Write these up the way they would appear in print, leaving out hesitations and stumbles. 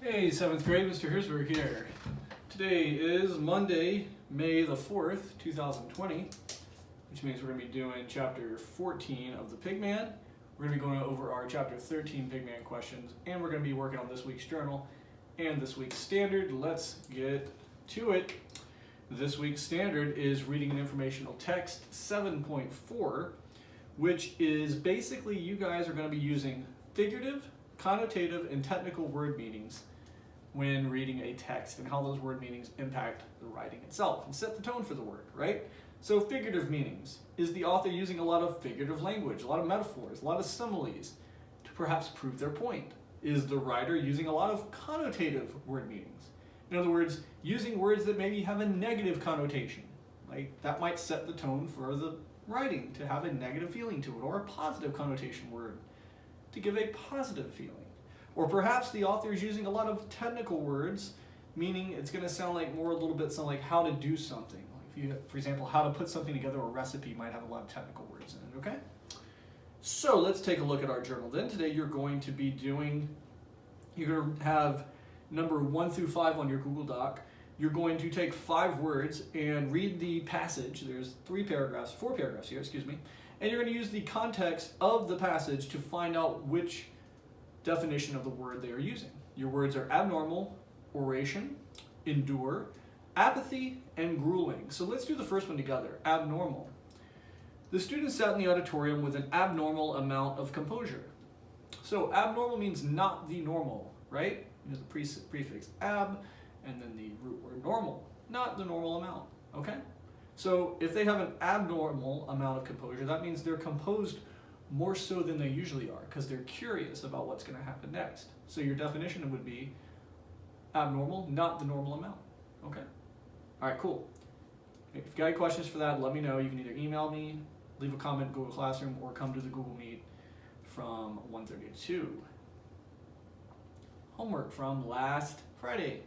Hey, 7th grade, Mr. Herzberg here. Today is Monday, May the 4th, 2020, which means we're going to be doing chapter 14 of the Pigman. We're going to be going over our chapter 13 Pigman questions, and we're going to be working on this week's journal and this week's standard. Let's get to it. This week's standard is reading an informational text 7.4, which is basically you guys are going to be using figurative, connotative, and technical word meanings when reading a text and how those word meanings impact the writing itself and set the tone for the word, right? So figurative meanings. Is the author using a lot of figurative language, a lot of metaphors, a lot of similes to perhaps prove their point? Is the writer using a lot of connotative word meanings? In other words, using words that maybe have a negative connotation. Like that might set the tone for the writing to have a negative feeling to it, or a positive connotation word to give a positive feeling. Or perhaps the author is using a lot of technical words, meaning it's going to sound like more a little bit sound like how to do something. Like if you, for example, how to put something together, a recipe might have a lot of technical words in it, okay? So let's take a look at our journal. Then today you're going to have number 1 through 5 on your Google Doc. You're going to take 5 words and read the passage. There's 4 paragraphs here, excuse me. And you're going to use the context of the passage to find out which definition of the word they are using. Your words are abnormal, oration, endure, apathy, and grueling. So let's do the first one together. Abnormal. The student sat in the auditorium with an abnormal amount of composure. So abnormal means not the normal, right? You know, the prefix ab, and then the root word normal, not the normal amount, okay? So if they have an abnormal amount of composure, that means they're composed more so than they usually are because they're curious about what's going to happen next. So your definition would be abnormal, not the normal amount, okay? All right, cool. If you've got any questions for that, let me know. You can either email me, leave a comment in Google Classroom, or come to the Google Meet from 1:30 to 2. Homework from last Friday.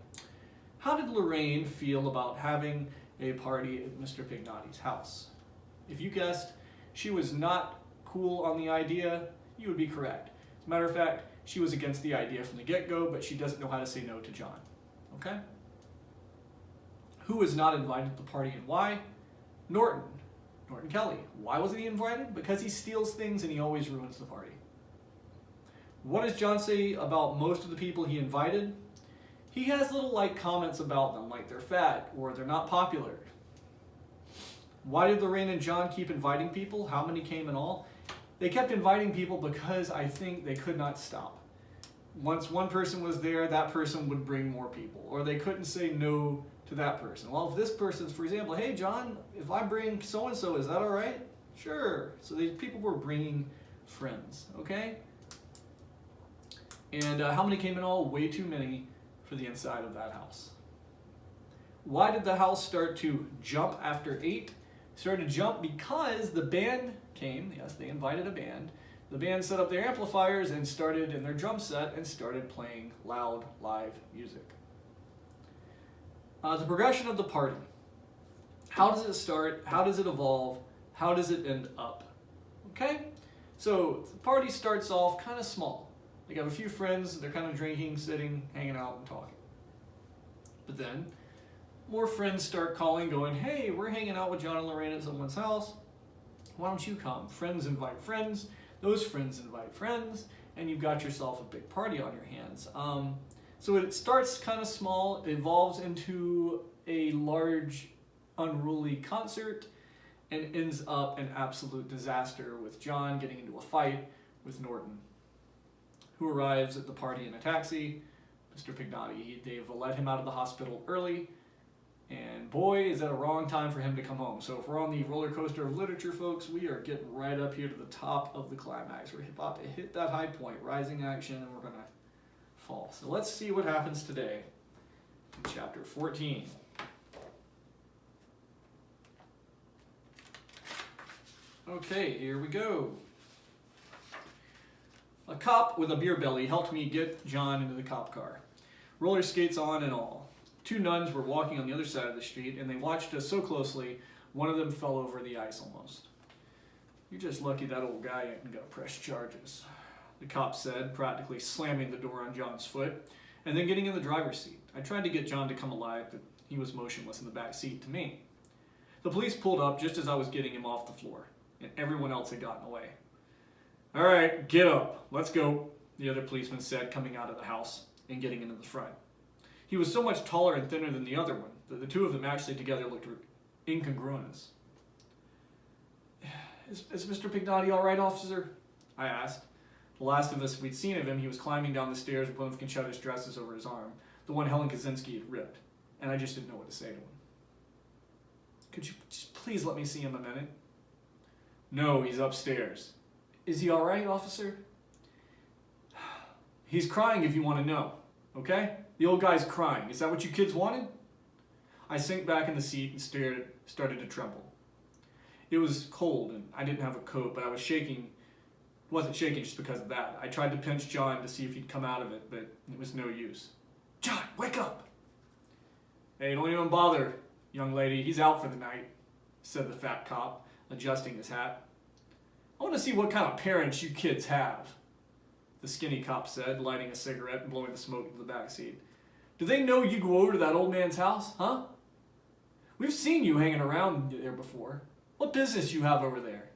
How did Lorraine feel about having a party at Mr. Vignati's house? If you guessed she was not cool on the idea, you would be correct. As a matter of fact, she was against the idea from the get-go, but she doesn't know how to say no to John. Okay? Who was not invited to the party and why? Norton Kelly. Why wasn't he invited? Because he steals things and he always ruins the party. What does John say about most of the people he invited? He has little comments about them, like they're fat or they're not popular. Why did Lorraine and John keep inviting people? How many came in all? They kept inviting people because I think they could not stop. Once one person was there, that person would bring more people, or they couldn't say no to that person. Well, if this person's, for example, hey John, if I bring so-and-so, is that all right? Sure. So these people were bringing friends, okay? And how many came in all? Way too many for the inside of that house. Why did the house start to jump after 8? It started to jump because the band came. Yes, they invited a band. The band set up their amplifiers and started in their drum set and started playing loud live music. The progression of the party. How does it start? How does it evolve? How does it end up? Okay? So the party starts off kind of small. They have a few friends, they're kind of drinking, sitting, hanging out, and talking. But then more friends start calling, going, hey, we're hanging out with John and Lorraine at someone's house. Why don't you come? Friends invite friends, those friends invite friends, and you've got yourself a big party on your hands. So it starts kind of small, evolves into a large, unruly concert, and ends up an absolute disaster with John getting into a fight with Norton, who arrives at the party in a taxi. Mr. Pignati, they've let him out of the hospital early, and boy, is that a wrong time for him to come home. So if we're on the roller coaster of literature, folks, we are getting right up here to the top of the climax. We're about to hit that high point, rising action, and we're going to fall. So let's see what happens today in chapter 14. Okay, here we go. A cop with a beer belly helped me get John into the cop car. Roller skates on and all. 2 nuns were walking on the other side of the street, and they watched us so closely, one of them fell over the ice almost. You're just lucky that old guy ain't gonna press charges, the cop said, practically slamming the door on John's foot. and then getting in the driver's seat. I tried to get John to come alive, but he was motionless in the back seat to me. The police pulled up just as I was getting him off the floor, and everyone else had gotten away. "All right, get up. Let's go," the other policeman said, coming out of the house and getting into the front. He was so much taller and thinner than the other one that the two of them actually together looked incongruous. Is Mr. Vignati all right, officer?" I asked. The last of us we'd seen of him, he was climbing down the stairs with one of Conchetta's dresses over his arm, the one Helen Kaczynski had ripped, and I just didn't know what to say to him. "Could you just please let me see him a minute?" "No, he's upstairs." "Is he all right, officer?" "He's crying if you want to know, okay? The old guy's crying. Is that what you kids wanted?" I sank back in the seat and started to tremble. It was cold, and I didn't have a coat, but I was shaking. Wasn't shaking just because of that. I tried to pinch John to see if he'd come out of it, but it was no use. "John, wake up!" "Hey, don't even bother, young lady. He's out for the night," said the fat cop, adjusting his hat. "I want to see what kind of parents you kids have," the skinny cop said, lighting a cigarette and blowing the smoke into the back seat. "Do they know you go over to that old man's house, huh? We've seen you hanging around there before. What business you have over there?"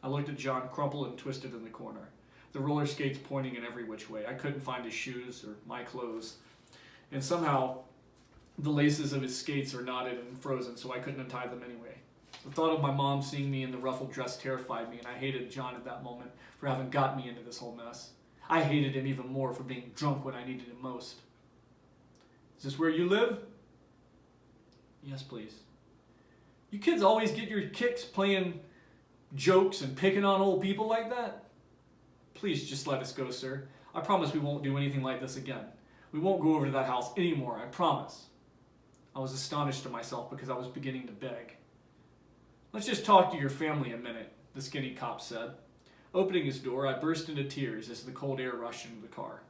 I looked at John, crumpled and twisted in the corner, the roller skates pointing in every which way. I couldn't find his shoes or my clothes, and somehow the laces of his skates are knotted and frozen, so I couldn't untie them anyway. The thought of my mom seeing me in the ruffled dress terrified me, and I hated John at that moment for having got me into this whole mess. I hated him even more for being drunk when I needed him most. "Is this where you live?" "Yes, please." "You kids always get your kicks playing jokes and picking on old people like that?" "Please just let us go, sir. I promise we won't do anything like this again. We won't go over to that house anymore, I promise." I was astonished at myself because I was beginning to beg. "Let's just talk to your family a minute," the skinny cop said. Opening his door, I burst into tears as the cold air rushed into the car.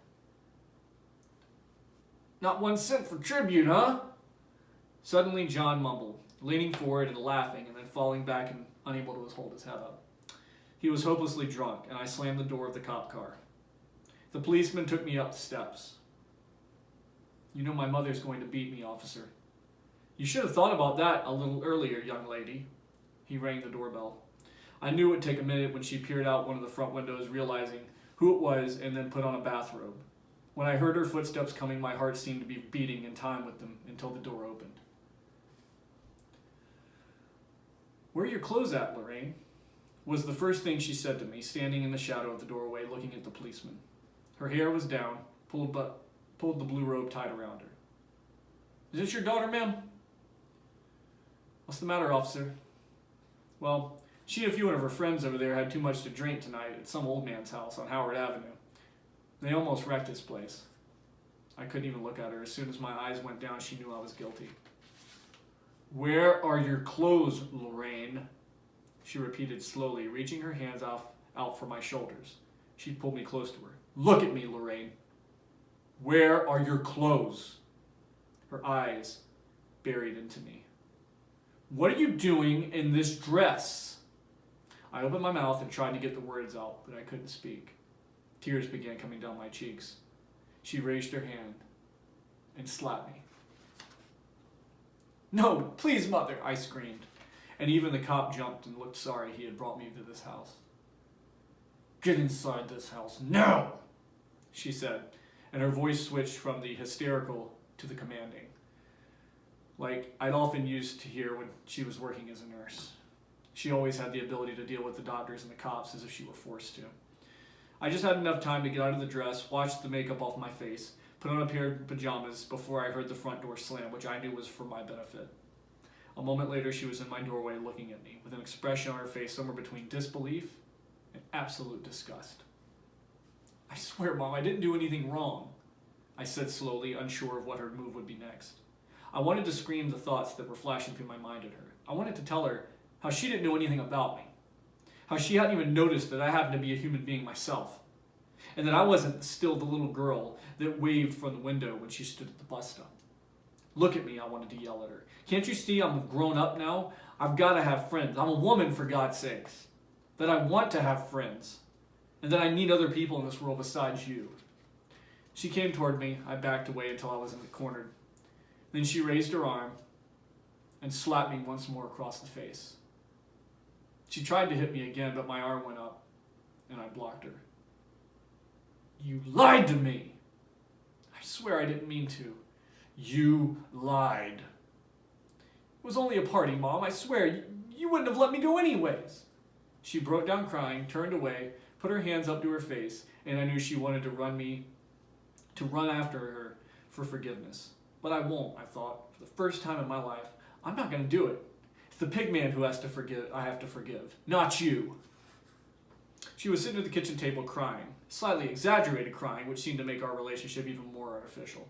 "Not 1 cent for tribute, huh?" Suddenly John mumbled, leaning forward and laughing and then falling back and unable to hold his head up. He was hopelessly drunk, and I slammed the door of the cop car. The policeman took me up the steps. "You know my mother's going to beat me, officer." "You should have thought about that a little earlier, young lady." He rang the doorbell. I knew it would take a minute when she peered out one of the front windows, realizing who it was, and then put on a bathrobe. When I heard her footsteps coming, my heart seemed to be beating in time with them until the door opened. "Where are your clothes at, Lorraine?" was the first thing she said to me, standing in the shadow of the doorway looking at the policeman. Her hair was down, pulled the blue robe tied around her. "Is this your daughter, ma'am?" "What's the matter, officer?" "Well, she and a few of her friends over there had too much to drink tonight at some old man's house on Howard Avenue. They almost wrecked his place." I couldn't even look at her. As soon as my eyes went down, she knew I was guilty. "Where are your clothes, Lorraine?" she repeated slowly, reaching her hands out for my shoulders. She pulled me close to her. "Look at me, Lorraine. Where are your clothes?" Her eyes buried into me. "What are you doing in this dress?" I opened my mouth and tried to get the words out, but I couldn't speak. Tears began coming down my cheeks. She raised her hand and slapped me. "No, please, mother," I screamed, and even the cop jumped and looked sorry he had brought me to this house. "Get inside this house now," she said, and her voice switched from the hysterical to the commanding, like I'd often used to hear when she was working as a nurse. She always had the ability to deal with the doctors and the cops as if she were forced to. I just had enough time to get out of the dress, wash the makeup off my face, put on a pair of pajamas before I heard the front door slam, which I knew was for my benefit. A moment later, she was in my doorway looking at me, with an expression on her face somewhere between disbelief and absolute disgust. "I swear, Mom, I didn't do anything wrong," I said slowly, unsure of what her move would be next. I wanted to scream the thoughts that were flashing through my mind at her. I wanted to tell her how she didn't know anything about me, how she hadn't even noticed that I happened to be a human being myself, and that I wasn't still the little girl that waved from the window when she stood at the bus stop. "Look at me," I wanted to yell at her. "Can't you see I'm grown up now? I've got to have friends. I'm a woman, for God's sakes. That I want to have friends, and that I need other people in this world besides you." She came toward me. I backed away until I was in the corner. Then she raised her arm and slapped me once more across the face. She tried to hit me again, but my arm went up, and I blocked her. You lied to me! I swear I didn't mean to. You lied. It was only a party, Mom. I swear, you wouldn't have let me go anyways. She broke down crying, turned away, put her hands up to her face, and I knew she wanted to run after her for forgiveness. But I won't, I thought. For the first time in my life, I'm not going to do it. It's the Pigman who has to forgive. I have to forgive, not you. She was sitting at the kitchen table crying, slightly exaggerated crying, which seemed to make our relationship even more artificial.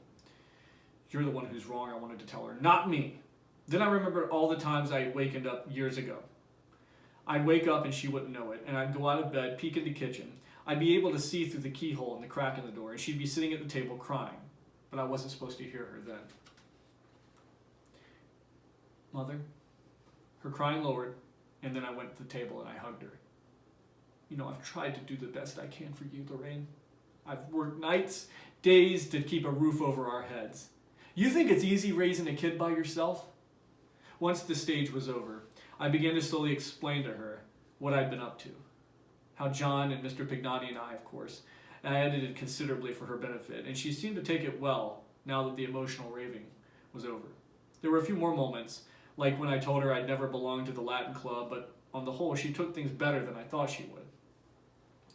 You're the one who's wrong, I wanted to tell her, not me. Then I remembered all the times I had wakened up years ago. I'd wake up and she wouldn't know it, and I'd go out of bed, peek in the kitchen. I'd be able to see through the keyhole in the crack in the door, and she'd be sitting at the table crying, but I wasn't supposed to hear her then. Mother, her crying lowered, and then I went to the table and I hugged her. You know, I've tried to do the best I can for you, Lorraine. I've worked nights, days to keep a roof over our heads. You think it's easy raising a kid by yourself? Once the stage was over, I began to slowly explain to her what I'd been up to. How John and Mr. Vignati and I, of course, edited considerably for her benefit, and she seemed to take it well now that the emotional raving was over. There were a few more moments, like when I told her I'd never belonged to the Latin club, but on the whole, she took things better than I thought she would.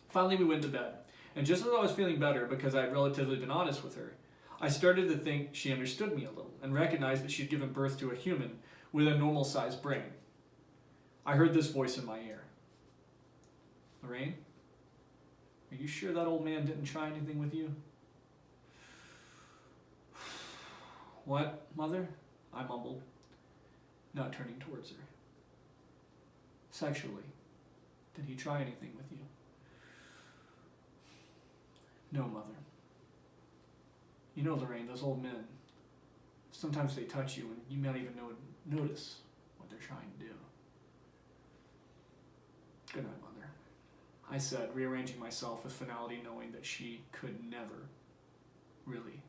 Finally, we went to bed, and just as I was feeling better because I had relatively been honest with her, I started to think she understood me a little and recognized that she'd given birth to a human with a normal-sized brain. I heard this voice in my ear. Lorraine, are you sure that old man didn't try anything with you? What, Mother? I mumbled, not turning towards her. Sexually, did he try anything with you? No, Mother. You know, Lorraine, those old men, sometimes they touch you and you might even notice what they're trying to do. Good night, Mother, I said, rearranging myself with finality, knowing that she could never really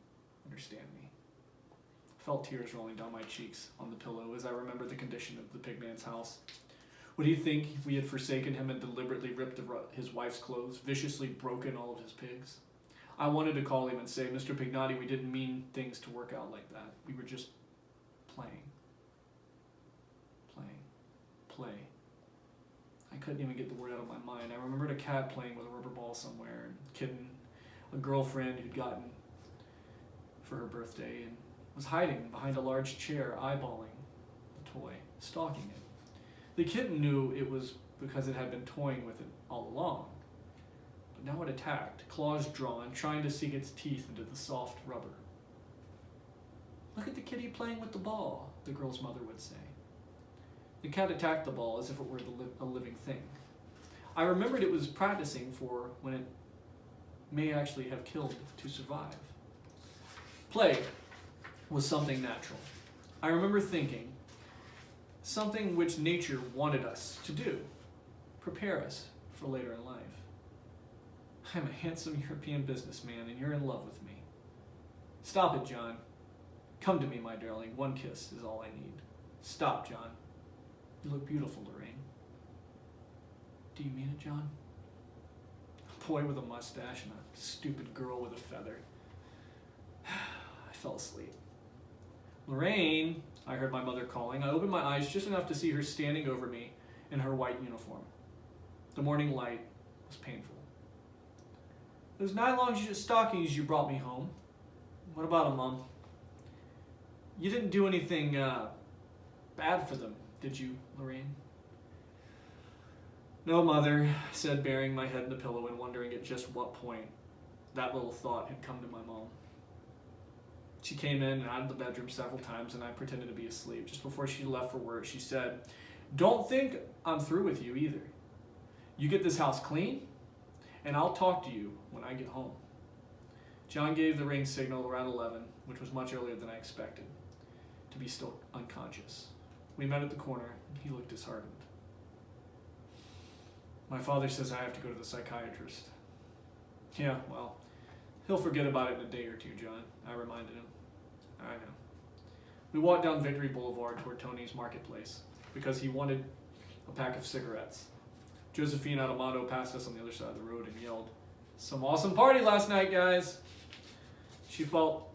understand me. I felt tears rolling down my cheeks on the pillow as I remembered the condition of the Pigman's house. Would he think we had forsaken him and deliberately ripped his wife's clothes, viciously broken all of his pigs? I wanted to call him and say, Mr. Vignati, we didn't mean things to work out like that. We were just playing. Play. I couldn't even get the word out of my mind. I remembered a cat playing with a rubber ball somewhere, and a kitten, a girlfriend who'd gotten for her birthday, and was hiding behind a large chair, eyeballing the toy, stalking it. The kitten knew it was because it had been toying with it all along. But now it attacked, claws drawn, trying to sink its teeth into the soft rubber. Look at the kitty playing with the ball, the girl's mother would say. The cat attacked the ball as if it were a living thing. I remembered it was practicing for when it may actually have killed to survive. Play was something natural. I remember thinking, something which nature wanted us to do, prepare us for later in life. I'm a handsome European businessman and you're in love with me. Stop it, John. Come to me, my darling. One kiss is all I need. Stop, John. You look beautiful, Lorraine. Do you mean it, John? A boy with a mustache and a stupid girl with a feather. I fell asleep. Lorraine, I heard my mother calling. I opened my eyes just enough to see her standing over me in her white uniform. The morning light was painful. Those nylon stockings you brought me home, what about them, Mom? You didn't do anything bad for them, did you, Lorraine? No, Mother, I said, burying my head in the pillow and wondering at just what point that little thought had come to my mom. She came in and out of the bedroom several times and I pretended to be asleep. Just before she left for work, she said, "Don't think I'm through with you either. You get this house clean, and I'll talk to you when I get home." John gave the ring signal around 11, which was much earlier than I expected, to be still unconscious. We met at the corner, and he looked disheartened. My father says I have to go to the psychiatrist. Yeah, well, He'll forget about it in a day or two, John, I reminded him. I know. We walked down Victory Boulevard toward Tony's Marketplace because he wanted a pack of cigarettes. Josephine Adamato passed us on the other side of the road and yelled, "Some awesome party last night, guys!" She felt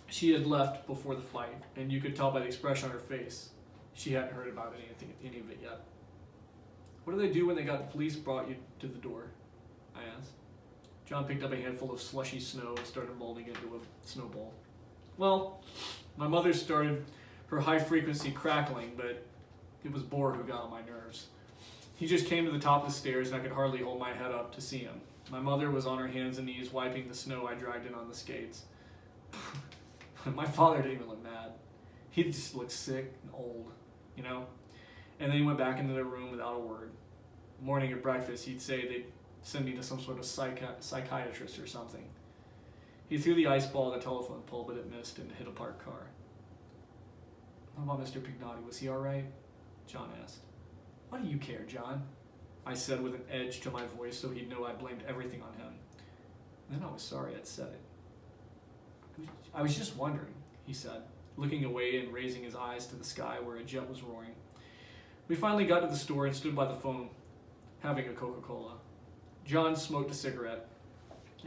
she had left before the fight, and you could tell by the expression on her face she hadn't heard about any of it yet. "What did they do when they got the police brought you to the door?" I asked. John picked up a handful of slushy snow and started molding it into a snowball. "Well, my mother started her high-frequency crackling, but it was Bohr who got on my nerves. He just came to the top of the stairs, and I could hardly hold my head up to see him. My mother was on her hands and knees wiping the snow I dragged in on the skates. My father didn't even look mad. He just looked sick and old, you know? And then he went back into the room without a word. Morning at breakfast, he'd say they'd send me to some sort of psychiatrist or something. He threw the ice ball at the telephone pole, but it missed and hit a parked car. What about Mr. Pignati? Was he all right? John asked. What do you care, John? I said with an edge to my voice so he'd know I blamed everything on him. And then I was sorry I'd said it. I was just wondering, he said, looking away and raising his eyes to the sky where a jet was roaring. We finally got to the store and stood by the phone, having a Coca-Cola. John smoked a cigarette,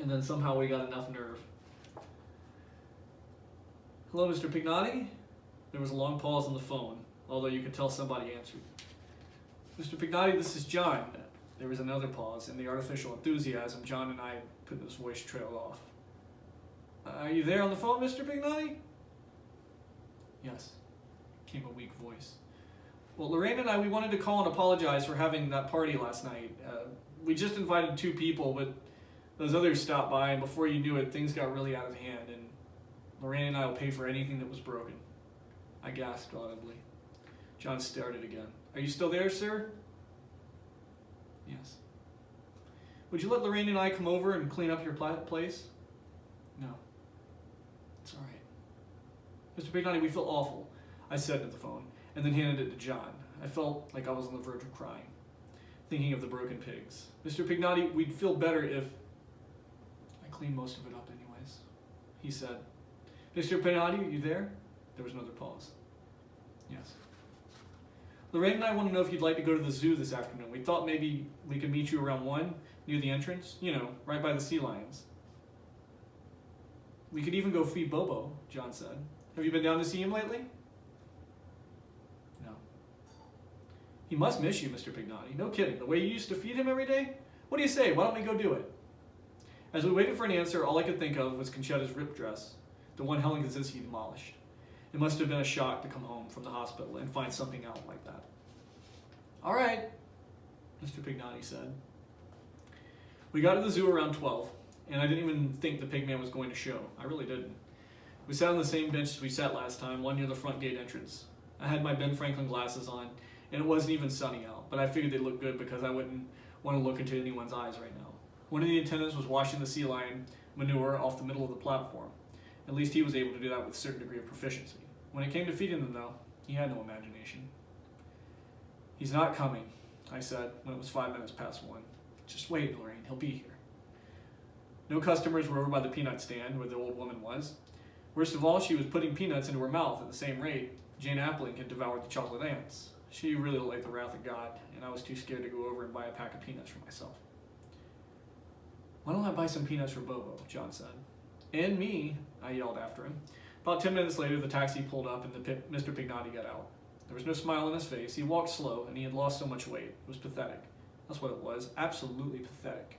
and then somehow we got enough nerve. Hello, Mr. Pignati? There was a long pause on the phone, although you could tell somebody answered. Mr. Pignati, this is John. There was another pause, and the artificial enthusiasm John and I put in his voice trailed off. Are you there on the phone, Mr. Pignati? Yes, came a weak voice. Well, Lorraine and I, we wanted to call and apologize for having that party last night. We just invited 2 people, but those others stopped by, and before you knew it, things got really out of hand, and Lorraine and I will pay for anything that was broken. I gasped audibly. John started again. Are you still there, sir? Yes. Would you let Lorraine and I come over and clean up your place? No. It's all right. Mr. Vignati, we feel awful, I said to the phone, and then handed it to John. I felt like I was on the verge of crying, thinking of the broken pigs. Mr. Pignati, we'd feel better if... I cleaned most of it up anyways, he said. Mr. Pignati, are you there? There was another pause. Yes. Lorraine and I want to know if you'd like to go to the zoo this afternoon. We thought maybe we could meet you around 1, near the entrance, you know, right by the sea lions. We could even go feed Bobo, John said. Have you been down to see him lately? No. He must miss you, Mr. Pignati. No kidding. The way you used to feed him every day? What do you say? Why don't we go do it? As we waited for an answer, all I could think of was Conchetta's ripped dress, the one Helen Kaczynski demolished. It must have been a shock to come home from the hospital and find something out like that. All right, Mr. Pignati said. We got to the zoo around 12, and I didn't even think the Pigman was going to show. I really didn't. We sat on the same bench as we sat last time, one near the front gate entrance. I had my Ben Franklin glasses on, and it wasn't even sunny out, but I figured they looked good because I wouldn't want to look into anyone's eyes right now. One of the attendants was washing the sea lion manure off the middle of the platform. At least he was able to do that with a certain degree of proficiency. When it came to feeding them, though, he had no imagination. He's not coming, I said when it was 5 minutes past 1. Just wait, Lorraine, he'll be here. No customers were over by the peanut stand where the old woman was. Worst of all, she was putting peanuts into her mouth at the same rate Jane Appling had devoured the chocolate ants. She really looked like the wrath of God, and I was too scared to go over and buy a pack of peanuts for myself. Why don't I buy some peanuts for Bobo, John said. And me, I yelled after him. About 10 minutes later, the taxi pulled up and Mr. Pignati got out. There was no smile on his face. He walked slow, and he had lost so much weight. It was pathetic. That's what it was. Absolutely pathetic.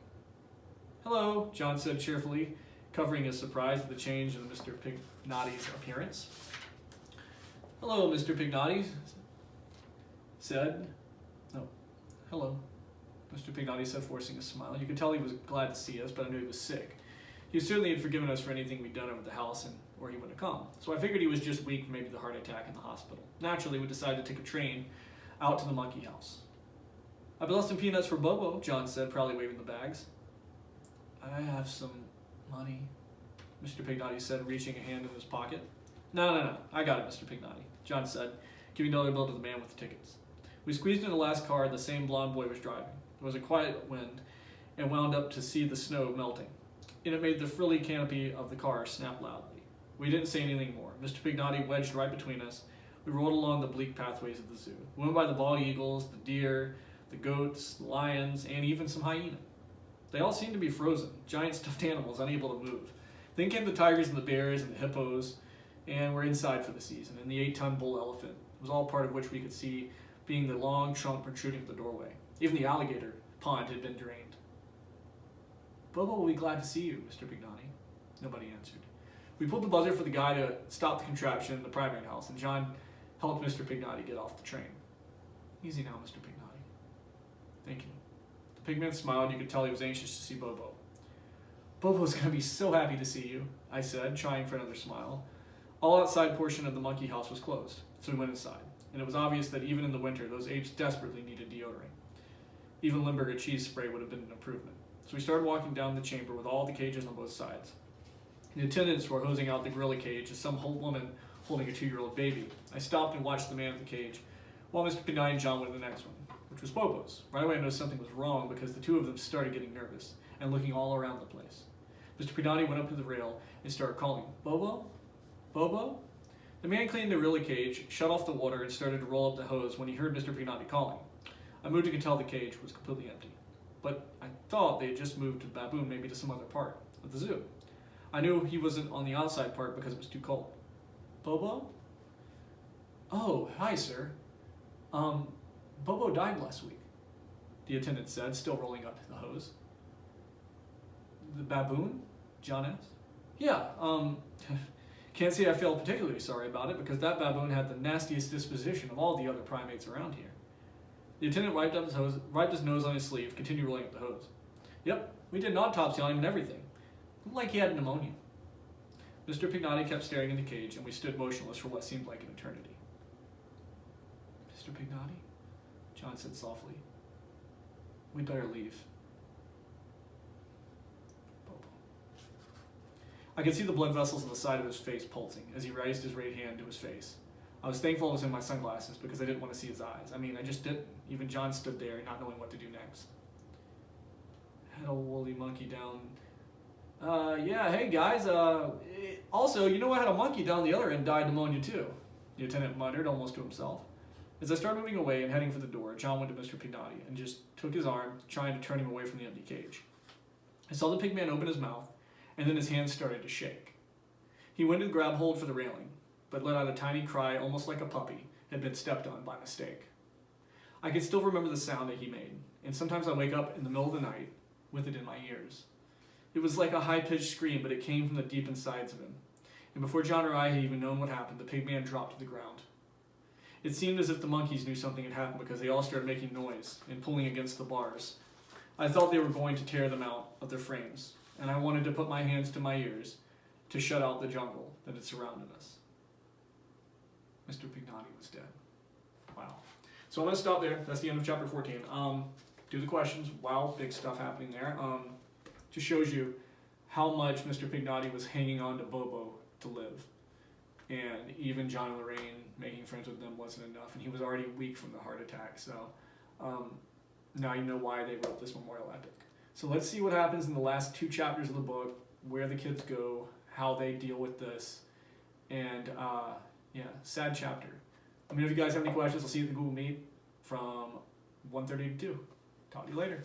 Hello, John said cheerfully, covering his surprise at the change in Mr. Pignati's appearance. Hello, Mr. Pignati said. No, hello, Mr. Pignati said, forcing a smile. You could tell he was glad to see us, but I knew he was sick. He certainly had forgiven us for anything we'd done over the house and or he wouldn't have come. So I figured he was just weak from maybe the heart attack in the hospital. Naturally, we decided to take a train out to the monkey house. I bought some peanuts for Bobo, John said, proudly waving the bags. I have some money, Mr. Pignati said, reaching a hand in his pocket. No, I got it, Mr. Pignati, John said, giving the other bill to the man with the tickets. We squeezed in the last car the same blonde boy was driving. There was a quiet wind and wound up to see the snow melting. and it made the frilly canopy of the car snap loudly. We didn't say anything more. Mr. Pignotti wedged right between us. We rolled along the bleak pathways of the zoo. We went by the bald eagles, the deer, the goats, the lions, and even some hyena. They all seemed to be frozen, giant stuffed animals unable to move. Then came the tigers and the bears and the hippos, and we're inside for the season, and the 8-ton bull elephant was all part of which we could see being the long trunk protruding from the doorway. Even the alligator pond had been drained. Bobo will be glad to see you, Mr. Vignati. Nobody answered. We pulled the buzzer for the guy to stop the contraption in the primate house, and John helped Mr. Pignotti get off the train. Easy now, Mr. Pignotti. Thank you. The pigman smiled, and you could tell he was anxious to see Bobo. Bobo's going to be so happy to see you, I said, trying for another smile. All outside portion of the monkey house was closed, so we went inside, and it was obvious that even in the winter, those apes desperately needed deodorant. Even Limburger cheese spray would have been an improvement. So we started walking down the chamber with all the cages on both sides. The attendants were hosing out the gorilla cage as some woman holding a 2-year-old baby. I stopped and watched the man at the cage, while Mr. Pignotti and John went to the next one, which was Bobo's. Right away I noticed something was wrong because the two of them started getting nervous and looking all around the place. Mr. Pignotti went up to the rail and started calling, Bobo? Bobo? The man cleaned the gorilla cage, shut off the water, and started to roll up the hose when he heard Mr. Pignotti calling. I moved and could tell the cage was completely empty. But I thought they had just moved the baboon maybe to some other part of the zoo. I knew he wasn't on the outside part because it was too cold. Bobo? Oh, hi, sir. Bobo died last week, the attendant said, still rolling up the hose. The baboon? John asked. Yeah, can't say I feel particularly sorry about it because that baboon had the nastiest disposition of all the other primates around here. The attendant wiped his nose on his sleeve, continued rolling up the hose. Yep, we did an autopsy on him and everything. Looked like he had pneumonia. Mr. Pignotti kept staring in the cage, and we stood motionless for what seemed like an eternity. Mr. Pignotti? John said softly. We'd better leave. Bobo. I could see the blood vessels on the side of his face pulsing as he raised his right hand to his face. I was thankful I was in my sunglasses because I didn't want to see his eyes. I mean, I just didn't. Even John stood there not knowing what to do next. Had a woolly monkey down. Yeah, hey guys, also, you know I had a monkey down the other end died of pneumonia too, the attendant muttered almost to himself. As I started moving away and heading for the door, John went to Mr. Pignotti and just took his arm, trying to turn him away from the empty cage. I saw the pig man open his mouth, and then his hands started to shake. He went to grab hold for the railing, but let out a tiny cry almost like a puppy had been stepped on by mistake. I can still remember the sound that he made, and sometimes I wake up in the middle of the night with it in my ears. It was like a high-pitched scream, but it came from the deep insides of him. And before John or I had even known what happened, the pig man dropped to the ground. It seemed as if the monkeys knew something had happened because they all started making noise and pulling against the bars. I thought they were going to tear them out of their frames, and I wanted to put my hands to my ears to shut out the jungle that had surrounded us. Mr. Pignotti was dead. Wow. So I'm going to stop there. That's the end of chapter 14. Do the questions. Wow, big stuff happening there. Just shows you how much Mr. Pignotti was hanging on to Bobo to live. And even John and Lorraine making friends with them wasn't enough. And he was already weak from the heart attack. So now you know why they wrote this memorial epic. So let's see what happens in the last 2 chapters of the book, where the kids go, how they deal with this. And yeah, sad chapter. Let me know if you guys have any questions. I'll see you at the Google Meet from 1:30 to 2. Talk to you later.